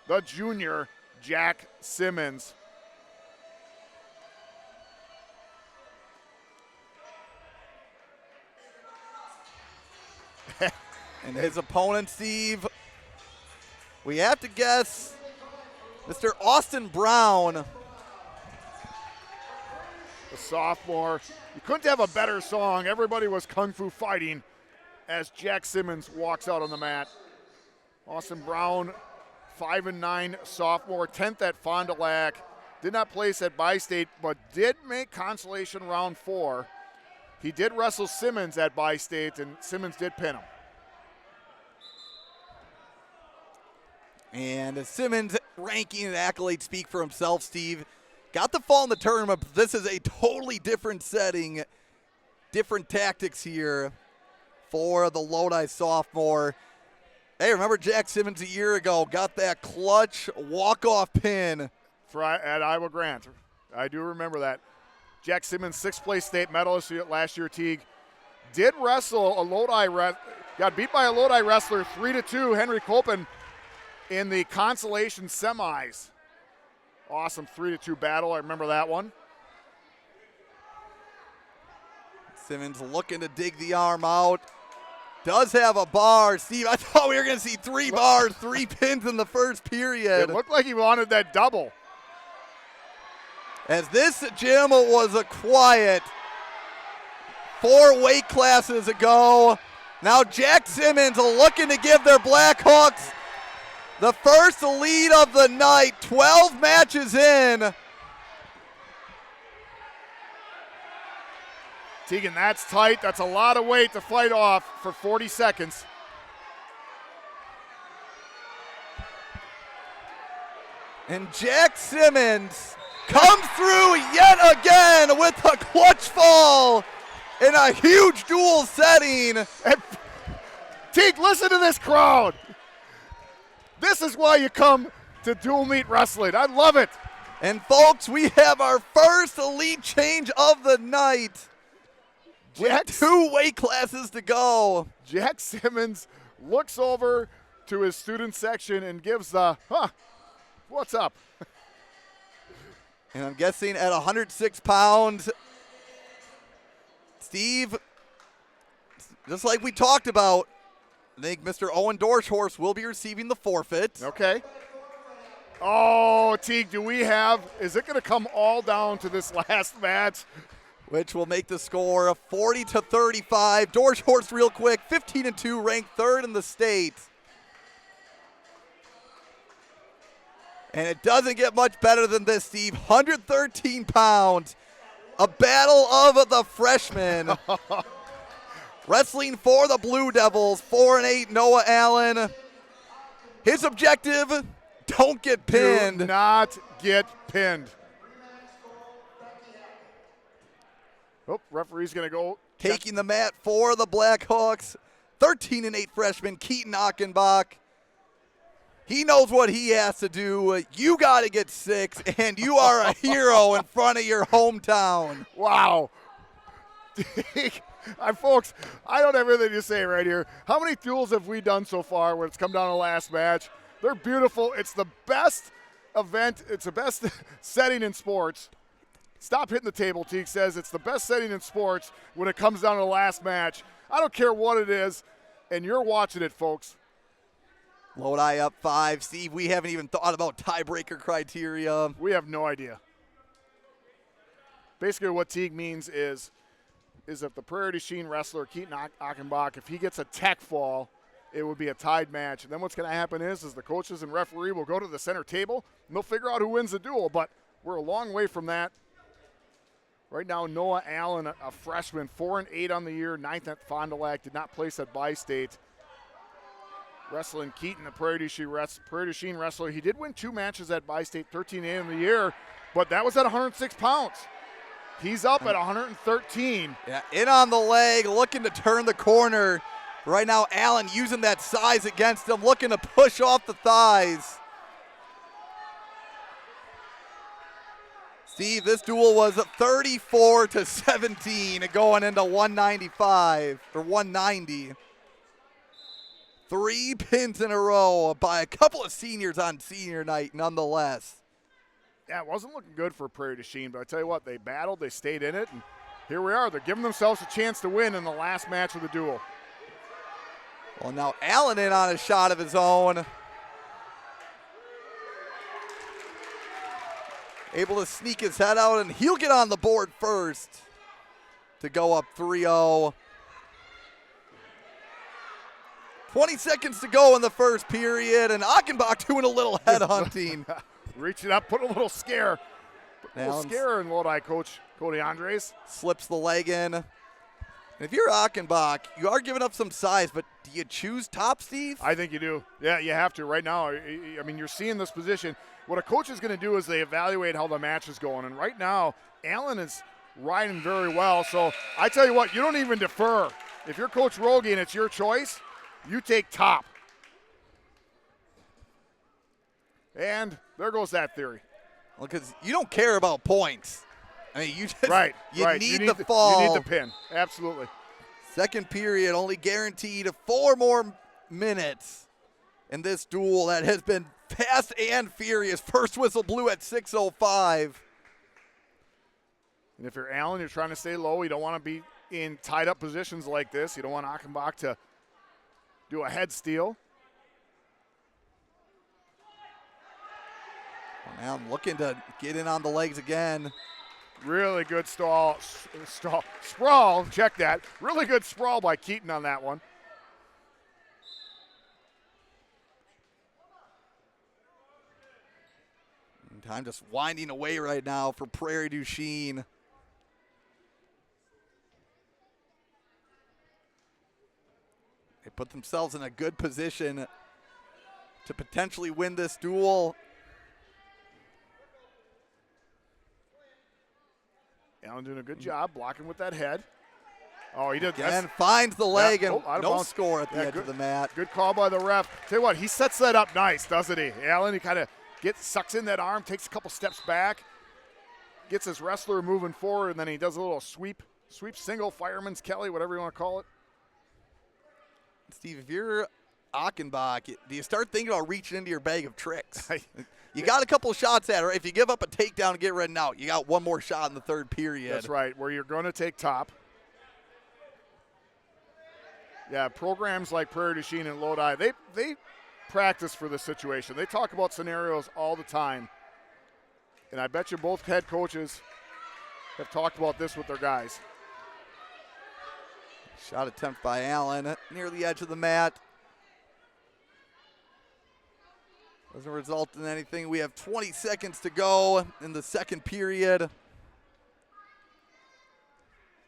the junior, Jack Simmons. And his opponent, Steve, we have to guess Mr. Austin Brown. The sophomore. You couldn't have a better song. Everybody was kung fu fighting as Jack Simmons walks out on the mat. Austin Brown, 5-9 sophomore, 10th at Fond du Lac. Did not place at bi-state, but did make consolation round 4. He did wrestle Simmons at bi-state, and Simmons did pin him. And Simmons' ranking and accolades speak for himself, Steve. Got the fall in the tournament, but this is a totally different setting, different tactics here for the Lodi sophomore. Hey, remember Jack Simmons a year ago? Got that clutch walk-off pin At Iowa Grant. I do remember that. Jack Simmons, 6th place state medalist last year, Teague. Did wrestle got beat by a Lodi wrestler 3-2, Henry Colpin, in the consolation semis. Awesome 3-2 battle. I remember that one. Simmons looking to dig the arm out. Does have a bar. Steve, I thought we were going to see 3 bars, 3 pins in the first period. It looked like he wanted that double. As this gym was a quiet 4 weight classes ago. Now Jack Simmons looking to give their Blackhawks the first lead of the night, 12 matches in. Teagan, that's tight. That's a lot of weight to fight off for 40 seconds. And Jack Simmons comes through yet again with a clutch fall in a huge duel setting. And Teague, listen to this crowd. This is why you come to dual meet wrestling. I love it. And folks, we have our first elite change of the night. With 2 weight classes to go. Jack Simmons looks over to his student section and gives the, what's up? And I'm guessing at 106 pounds, Steve, just like we talked about, I think Mr. Owen Dorschhorst will be receiving the forfeit. Okay. Oh, Teague, is it going to come all down to this last match? Which will make the score 40-35. Dorschhorst real quick, 15-2, ranked 3rd in the state. And it doesn't get much better than this, Steve. 113 pounds. A battle of the freshmen. Wrestling for the Blue Devils, 4-8 Noah Allen. His objective, don't get pinned. Do not get pinned. Oh, referee's going to go Taking the mat for the Blackhawks, 13-8 freshman Keaton Achenbach. He knows what he has to do. You got to get 6, and you are a hero in front of your hometown. Wow. Folks, I don't have anything to say right here. How many duels have we done so far when it's come down to the last match? They're beautiful. It's the best event. It's the best setting in sports. Stop hitting the table, Teague says. It's the best setting in sports when it comes down to the last match. I don't care what it is, and you're watching it, folks. Lodi up 5. Steve, we haven't even thought about tiebreaker criteria. We have no idea. Basically what Teague means is if the Prairie du Chien wrestler, Keaton Achenbach, if he gets a tech fall, it would be a tied match. And then what's going to happen is the coaches and referee will go to the center table, and they'll figure out who wins the duel. But we're a long way from that. Right now, Noah Allen, a freshman, 4-8 on the year, 9th at Fond du Lac, did not place at Bi-State. Wrestling Keaton, the Prairie du Chien wrestler. He did win 2 matches at Bi-State, 13-8 in the year, but that was at 106 pounds. He's up at 113. Yeah, in on the leg, looking to turn the corner. Right now, Allen using that size against him, looking to push off the thighs. Steve, this duel was 34-17 going into 195 or 190. 3 pins in a row by a couple of seniors on senior night, nonetheless. Yeah, it wasn't looking good for Prairie du Chien, but I tell you what, they battled, they stayed in it, and here we are. They're giving themselves a chance to win in the last match of the duel. Well, now Allen in on a shot of his own. Able to sneak his head out, and he'll get on the board first to go up 3-0. 20 seconds to go in the first period, and Achenbach doing a little head hunting. Reaching up, put a little scare. Put a little scare in Lodi coach Cody Andres. Slips the leg in. And if you're Achenbach, you are giving up some size, but do you choose top, Steve? I think you do. Yeah, you have to right now. I mean, you're seeing this position. What a coach is going to do is they evaluate how the match is going. And right now, Allen is riding very well. So I tell you what, you don't even defer. If you're Coach Rogie and it's your choice, you take top. And there goes that theory. Well, because you don't care about points. I mean, you just you need the You fall. need the pin. Absolutely. Second period, only guaranteed 4 more minutes in this duel that has been fast and furious. First whistle blew at 6:05. And if you're Allen, you're trying to stay low. You don't want to be in tied-up positions like this. You don't want Achenbach to do a head steal. Well, now I'm looking to get in on the legs again. Really good sprawl, check that. Really good sprawl by Keaton on that one. And time just winding away right now for Prairie du Chien. They put themselves in a good position to potentially win this duel. Allen doing a good job blocking with that head. Oh, he did. Again, finds the leg and no bounds. score at the edge of the mat. Good call by the ref. Tell you what, he sets that up nice, doesn't he? Allen, he kind of sucks in that arm, takes a couple steps back, gets his wrestler moving forward, and then he does a little sweep single, fireman's Kelly, whatever you want to call it. Steve, if you're Achenbach, do you start thinking about reaching into your bag of tricks? You got a couple shots at her. If you give up a takedown and get ridden out, you got one more shot in the third period. That's right, where you're going to take top. Yeah, programs like Prairie du Chien and Lodi, they practice for this situation. They talk about scenarios all the time. And I bet you both head coaches have talked about this with their guys. Shot attempt by Allen near the edge of the mat. Doesn't result in anything. We have 20 seconds to go in the second period.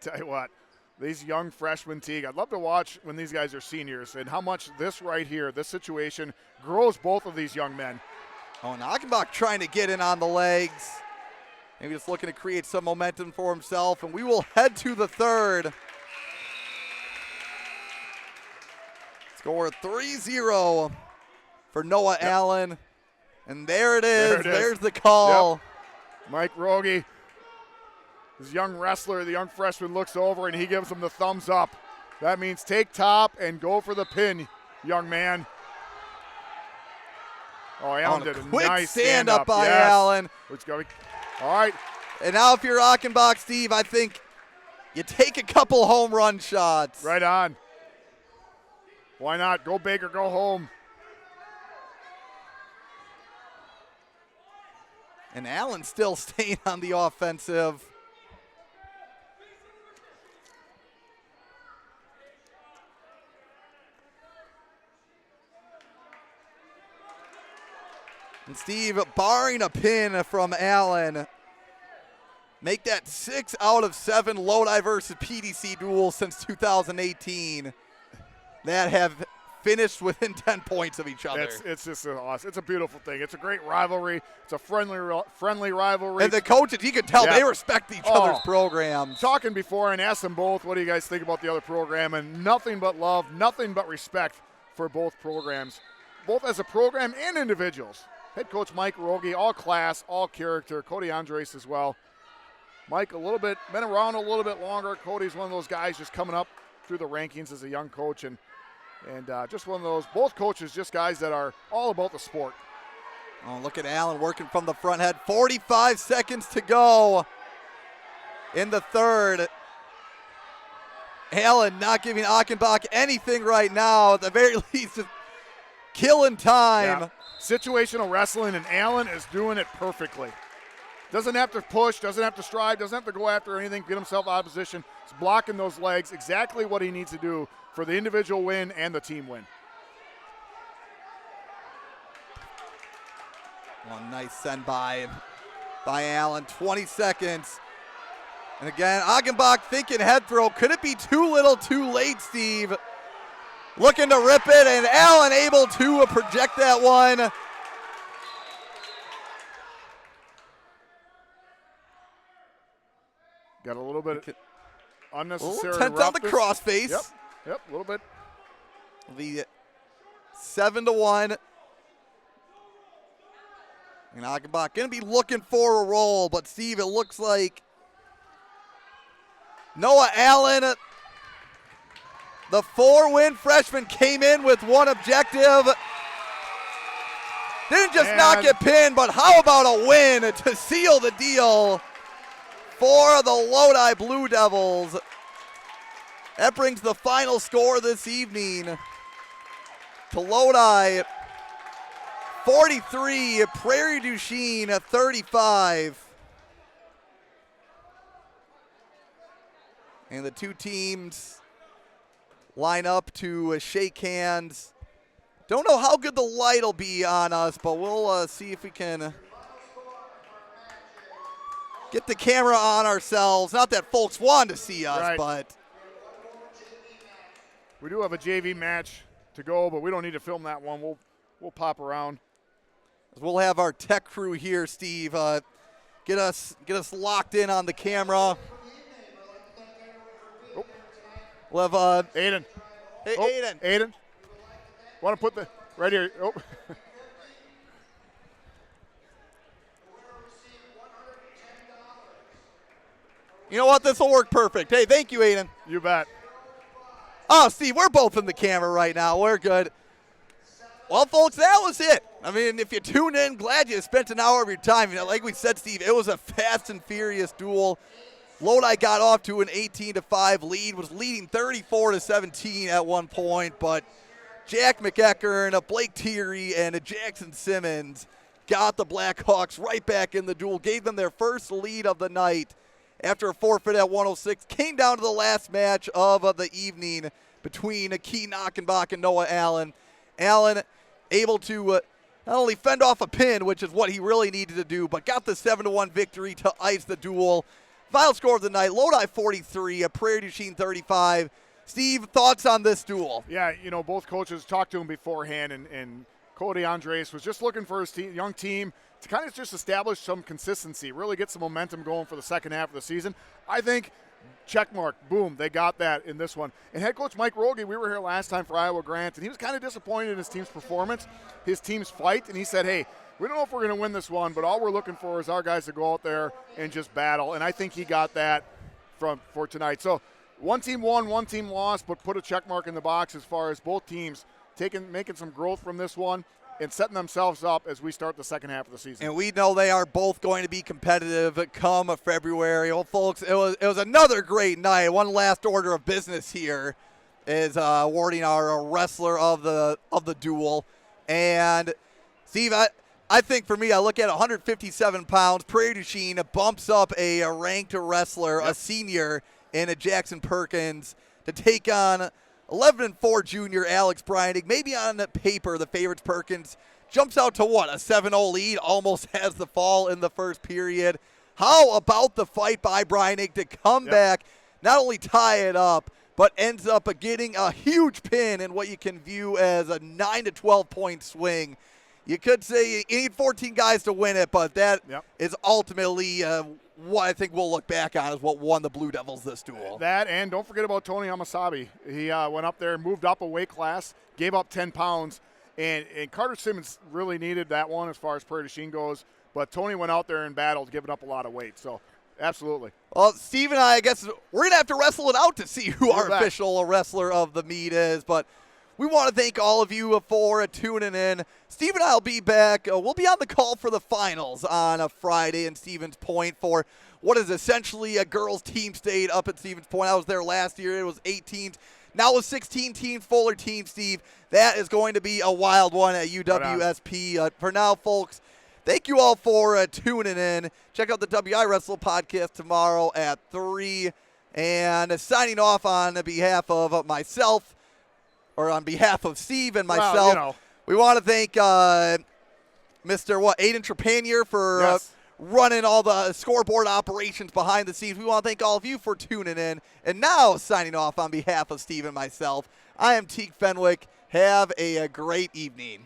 Tell you what, these young freshmen, Teague, I'd love to watch when these guys are seniors and how much this right here, this situation, grows both of these young men. Oh, and Achenbach trying to get in on the legs. Maybe just looking to create some momentum for himself. And we will head to the third. Score 3-0 for Noah Allen. And there it is. There's the call. Yep. Mike Rogie, this young wrestler, the young freshman, looks over and he gives him the thumbs up. That means take top and go for the pin, young man. Oh, Allen did a quick nice stand-up by Allen. All right. And now if you're Achenbach, Steve, I think you take a couple home run shots. Right on. Why not? Go big or go home. And Allen still staying on the offensive. And Steve, barring a pin from Allen, make that 6 out of 7 Lodi versus PDC duels since 2018 that have finished within 10 points of each other. It's just awesome. It's a beautiful thing. It's a great rivalry. It's a friendly rivalry. And the coaches, you can tell they respect each other's programs. Talking before and asked them both, what do you guys think about the other program? And nothing but love, nothing but respect for both programs, both as a program and individuals. Head coach Mike Rogie, all class, all character. Cody Andres as well. Mike, been around a little bit longer. Cody's one of those guys just coming up through the rankings as a young coach. And just one of those, both coaches, just guys that are all about the sport. Oh, look at Allen working from the front head. 45 seconds to go in the third. Allen not giving Achenbach anything right now. At the very least, just killing time. Yeah. Situational wrestling, and Allen is doing it perfectly. Doesn't have to push, doesn't have to strive, doesn't have to go after anything, get himself out of position. He's blocking those legs, exactly what he needs to do for the individual win and the team win. One nice send by Allen, 20 seconds. And again, Achenbach thinking head throw. Could it be too little too late, Steve? Looking to rip it, and Allen able to project that one. Got a little bit unnecessary tense on the crossface. Yep, a little bit. The 7-1. And Achenbach going to be looking for a roll, but Steve, it looks like Noah Allen, the 4-win freshman, came in with one objective. Didn't just not get pinned, but how about a win to seal the deal for the Lodi Blue Devils? That brings the final score this evening to Lodi 43, Prairie du Chien 35. And the two teams line up to shake hands. Don't know how good the light will be on us, but we'll see if we can get the camera on ourselves. Not that folks want to see us, but we do have a JV match to go, but we don't need to film that one. We'll pop around. We'll have our tech crew here, Steve. Get us locked in on the camera. We'll have Aiden. Hey, Aiden. Aiden. Want to put the right here. Oh. You know what? This will work perfect. Hey, thank you, Aiden. You bet. Oh, Steve, we're both in the camera right now. We're good. Well, folks, that was it. I mean, if you tuned in, glad you spent an hour of your time. You know, like we said, Steve, it was a fast and furious duel. Lodi got off to an 18-5 lead, was leading 34-17 at one point, but Jack McEachern, Blake Thierry, and Jackson Simmons got the Blackhawks right back in the duel, gave them their first lead of the night after a forfeit at 106. Came down to the last match of the evening between Chien Achenbach and Noah Allen. Allen able to not only fend off a pin, which is what he really needed to do, but got the 7-1 victory to ice the duel. Final score of the night, Lodi 43, Prairie du Chien 35. Steve, thoughts on this duel? Yeah, you know, both coaches talked to him beforehand, and Cody Andres was just looking for his young team to kind of just establish some consistency, really get some momentum going for the second half of the season. I think check mark, boom, they got that in this one. And head coach Mike Rogie, we were here last time for Iowa Grant, and he was kind of disappointed in his team's performance, his team's fight, and he said, hey, we don't know if we're going to win this one, but all we're looking for is our guys to go out there and just battle. And I think he got that for tonight. So one team won, one team lost, but put a check mark in the box as far as both teams making some growth from this one and setting themselves up as we start the second half of the season. And we know they are both going to be competitive come February. Well, folks, it was another great night. One last order of business here is awarding our wrestler of the duel. And Steve, I think for me, I look at 157 pounds. Prairie du Chien bumps up a ranked wrestler, a senior in a Jackson Perkins, to take on 11-4 junior Alex Breinig. Maybe on paper, the favorites Perkins jumps out to what, a 7-0 lead, almost has the fall in the first period. How about the fight by Breinig to come back, not only tie it up, but ends up getting a huge pin in what you can view as a 9 to 12 point swing. You could say you need 14 guys to win it, but that is ultimately what I think we'll look back on as what won the Blue Devils this duel. That, and don't forget about Tony Amasabi. He went up there, moved up a weight class, gave up 10 pounds, and Carter Simmons really needed that one as far as Prairie du Chien goes, but Tony went out there and battled, giving up a lot of weight, so absolutely. Well, Steve and I guess we're going to have to wrestle it out to see who our official wrestler of the meet is, but we want to thank all of you for tuning in. Steve and I will be back. We'll be on the call for the finals on a Friday in Stevens Point for what is essentially a girls' team state up at Stevens Point. I was there last year. It was 18. Now with 16 teams, fuller team, Steve. That is going to be a wild one at UWSP. For now, folks, thank you all for tuning in. Check out the WI Wrestle podcast tomorrow at 3. And signing off on behalf of myself, or on behalf of Steve and myself, we want to thank Mr. Aiden Trepanier for running all the scoreboard operations behind the scenes. We want to thank all of you for tuning in. And now, signing off on behalf of Steve and myself, I am Teague Fenwick. Have a great evening.